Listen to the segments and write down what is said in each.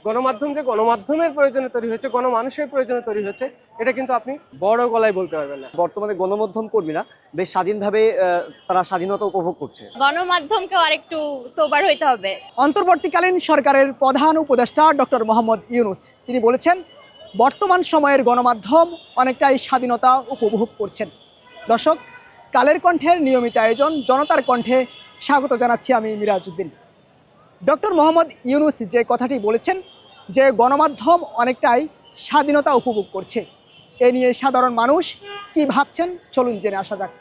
গণমাধ্যম যে গণমাধ্যমের প্রয়োজনে তৈরি হয়েছে, গণমানুষের প্রয়োজনে তৈরি হয়েছে, এটা কিন্তু আপনি বড় গলায় বলতে পারবেন না। বর্তমানে গণমাধ্যম কর্মীরা বেশ স্বাধীনভাবে তারা স্বাধীনতা উপভোগ করছে। গণমাধ্যমকেও আরেকটু সোবার হইতে হবে। অন্তর্বর্তীকালীন সরকারের প্রধান উপদেষ্টা ডক্টর মোহাম্মদ ইউনূস তিনি বলেছেন, বর্তমান সময়ের গণমাধ্যম অনেকটাই স্বাধীনতা উপভোগ করছেন। দর্শক, কালের কণ্ঠের নিয়মিত আয়োজন জনতার কণ্ঠে স্বাগত জানাচ্ছি আমি মিরাজউদ্দিন। ডক্টর মোহাম্মদ ইউনূস যে কথাটি বলেছেন যে গণমাধ্যম অনেকটাই স্বাধীনতা উপভোগ করছে, এ নিয়ে সাধারণ মানুষ কি ভাবছেন চলুন জেনে আসা যাক।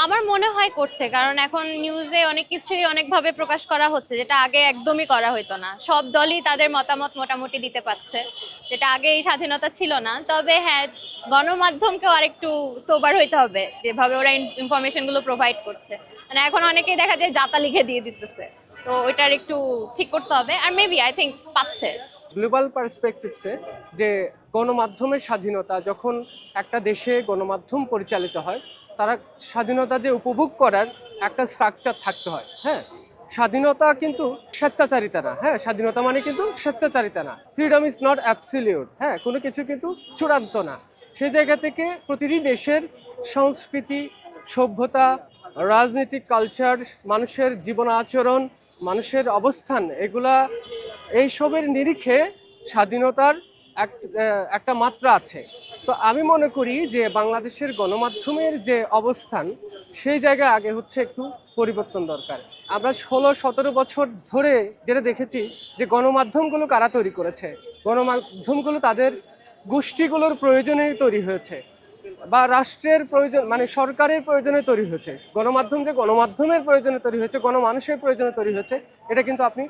আমার মনে হয় করছে, কারণ এখন নিউজে অনেক কিছুই অনেকভাবে প্রকাশ করা হচ্ছে, যেটা আগে একদমই করা হতো না। সব দলই তাদের মতামত মোটামুটি দিতে পারছে, যেটা আগে এই স্বাধীনতা ছিল না। তবে হ্যাঁ, গণমাধ্যমকেও আরেকটু সোবার হইতে হবে, যেভাবে ওরা ইনফরমেশনগুলো প্রোভাইড করছে। মানে এখন অনেকেই দেখা যায় জাতা লিখে দিয়ে দিতেছে, তো ওইটার একটু ঠিক করতে হবে। আর মেবি আই থিঙ্ক পাচ্ছে। গ্লোবাল পার্সপেক্টিভসে যে গণমাধ্যমের স্বাধীনতা, যখন একটা দেশে গণমাধ্যম পরিচালিত হয়, তারা স্বাধীনতা যে উপভোগ করার একটা স্ট্রাকচার থাকতে হয়। হ্যাঁ, স্বাধীনতা কিন্তু স্বেচ্ছাচারিতা না। হ্যাঁ, স্বাধীনতা মানে কিন্তু স্বেচ্ছাচারিতা না। Freedom is not absolute. হ্যাঁ, কোনো কিছু কিন্তু চূড়ান্ত না। সেই জায়গা থেকে প্রতিটি দেশের সংস্কৃতি, সভ্যতা, রাজনৈতিক কালচার, মানুষের জীবন আচরণ, মানুষের অবস্থান, এগুলা এইসবের নিরিখে স্বাধীনতার একটা মাত্রা আছে। তো আমি মনে করি যে বাংলাদেশের গণমাধ্যমের যে অবস্থান, সেই জায়গায় আগে হচ্ছে একটু পরিবর্তন দরকার। আমরা 16-17 বছর ধরে যেটা দেখেছি যে গণমাধ্যমগুলো কারা তৈরি করেছে, গণমাধ্যমগুলো তাদের গোষ্ঠীগুলোর প্রয়োজনে তৈরি হয়েছে, বা রাষ্ট্রের প্রয়োজন মানে সরকারের প্রয়োজনে তৈরি হয়েছে। গণমাধ্যম যে গণমাধ্যমের প্রয়োজনে তৈরি হয়েছে, গণমানুষের প্রয়োজনে তৈরি হয়েছে, এটা কিন্তু আপনি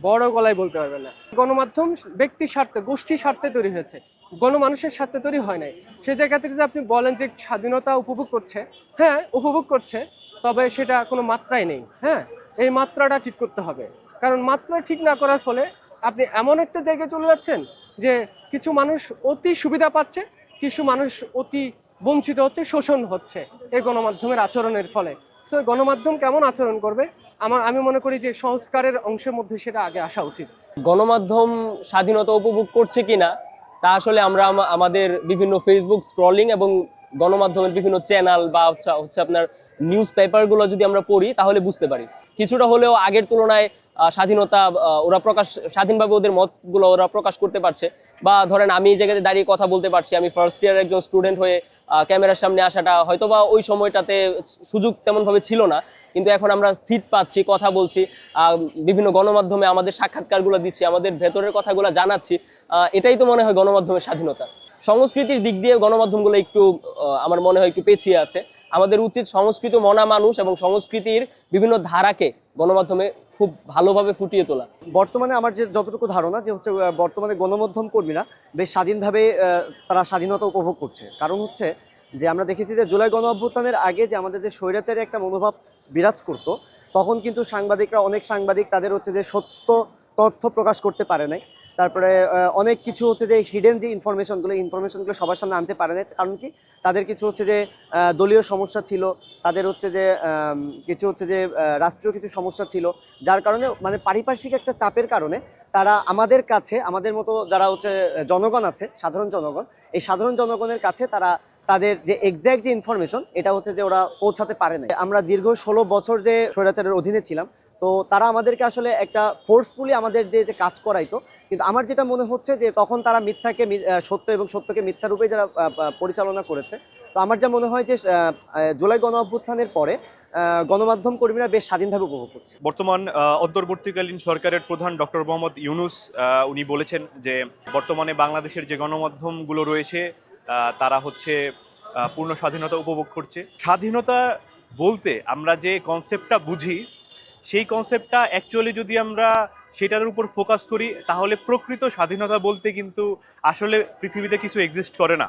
বড় গলায় বলতে পারবেন না। গণমাধ্যম ব্যক্তি স্বার্থে, গোষ্ঠী স্বার্থে তৈরি হয়েছে, গণমানুষের স্বার্থে তৈরি হয় নাই। সেই জায়গা থেকে যে আপনি বলেন যে স্বাধীনতা উপভোগ করছে, হ্যাঁ উপভোগ করছে, তবে সেটা কোনো মাত্রাই নেই। হ্যাঁ, এই মাত্রাটা ঠিক করতে হবে, কারণ মাত্রা ঠিক না করার ফলে আপনি এমন একটা জায়গায় চলে যাচ্ছেন যে কিছু মানুষ অতি সুবিধা পাচ্ছে, কিছু মানুষ অতি বঞ্চিত হচ্ছে, শোষণ হচ্ছে এই গণমাধ্যমের আচরণের ফলে। সো গণমাধ্যম কেমন আচরণ করবে, আমি মনে করি যে সংস্কারের অংশের মধ্যে সেটা আগে আসা উচিত। গণমাধ্যম স্বাধীনতা উপভোগ করছে কিনা তা আসলে আমরা আমাদের বিভিন্ন ফেসবুক স্ক্রলিং এবং গণমাধ্যমের বিভিন্ন চ্যানেল বা হচ্ছে আপনার নিউজ পেপারগুলো যদি আমরা পড়ি তাহলে বুঝতে পারি কিছুটা হলেও আগের তুলনায় স্বাধীনতা ওরা স্বাধীনভাবে ওদের মতগুলো ওরা প্রকাশ করতে পারছে। বা ধরেন আমি এই জায়গাতে দাঁড়িয়ে কথা বলতে পারছি, আমি ফার্স্ট ইয়ার একজন স্টুডেন্ট হয়ে ক্যামেরার সামনে আসাটা হয়তোবা ওই সময়টাতে সুযোগ তেমনভাবে ছিল না, কিন্তু এখন আমরা সিট পাচ্ছি, কথা বলছি, বিভিন্ন গণমাধ্যমে আমাদের সাক্ষাৎকারগুলো দিচ্ছি, আমাদের ভেতরের কথাগুলো জানাচ্ছি। এটাই তো মনে হয় গণমাধ্যমের স্বাধীনতা। সংস্কৃতির দিক দিয়ে গণমাধ্যমগুলো একটু আমার মনে হয় একটু পেছিয়ে আছে। আমাদের উচিত সংস্কৃত মনা মানুষ এবং সংস্কৃতির বিভিন্ন ধারাকে গণমাধ্যমে খুব ভালোভাবে ফুটিয়ে তোলা। বর্তমানে আমার যে যতটুকু ধারণা যে হচ্ছে বর্তমানে গণমাধ্যম কর্মীরা বেশ স্বাধীনভাবে তারা স্বাধীনতা উপভোগ করছে। কারণ হচ্ছে যে আমরা দেখেছি যে জুলাই গণ অভ্যুত্থানের আগে যে আমাদের যে স্বৈরাচারী একটা মনোভাব বিরাজ করতো, তখন কিন্তু অনেক সাংবাদিক তাদের হচ্ছে যে সত্য তথ্য প্রকাশ করতে পারে নাই। তারপরে অনেক কিছু হচ্ছে যে হিডেন যে ইনফরমেশনগুলো সবার সামনে আনতে পারে না। কারণ কি, তাদের কিছু হচ্ছে যে দলীয় সমস্যা ছিল, তাদের হচ্ছে যে কিছু হচ্ছে যে রাষ্ট্রীয় কিছু সমস্যা ছিল, যার কারণে মানে পারিপার্শ্বিক একটা চাপের কারণে তারা আমাদের কাছে, আমাদের মতো যারা হচ্ছে জনগণ আছে, সাধারণ জনগণ, এই সাধারণ জনগণের কাছে তারা তাদের যে এক্স্যাক্ট যে ইনফরমেশন এটা হচ্ছে যে ওরা পৌঁছাতে পারে না। আমরা দীর্ঘ 16 বছর যে স্বৈরাচারের অধীনে ছিলাম, তো তারা আমাদেরকে আসলে একটা ফোর্সফুলি আমাদের যে কাজ করাইতো। কিন্তু আমার যেটা মনে হচ্ছে যে তখন তারা মিথ্যাকে সত্য এবং সত্যকে মিথ্যা রূপে যারা পরিচালনা করেছে। তো আমার যা মনে হয় যে জুলাই গণ অভ্যুত্থানের পরে গণমাধ্যম কর্মীরা বেশ স্বাধীনভাবে উপভোগ করছে। বর্তমান অন্তর্বর্তীকালীন সরকারের প্রধান ডক্টর মোহাম্মদ ইউনূস উনি বলেছেন যে বর্তমানে বাংলাদেশের যে গণমাধ্যমগুলো রয়েছে তারা হচ্ছে পূর্ণ স্বাধীনতা উপভোগ করছে। স্বাধীনতা বলতে আমরা যে কনসেপ্টটা বুঝি, সেই কনসেপ্টটা অ্যাকচুয়ালি যদি আমরা সেটার উপর ফোকাস করি, তাহলে প্রকৃত স্বাধীনতা বলতে কিন্তু আসলে পৃথিবীতে কিছু এক্সিস্ট করে না।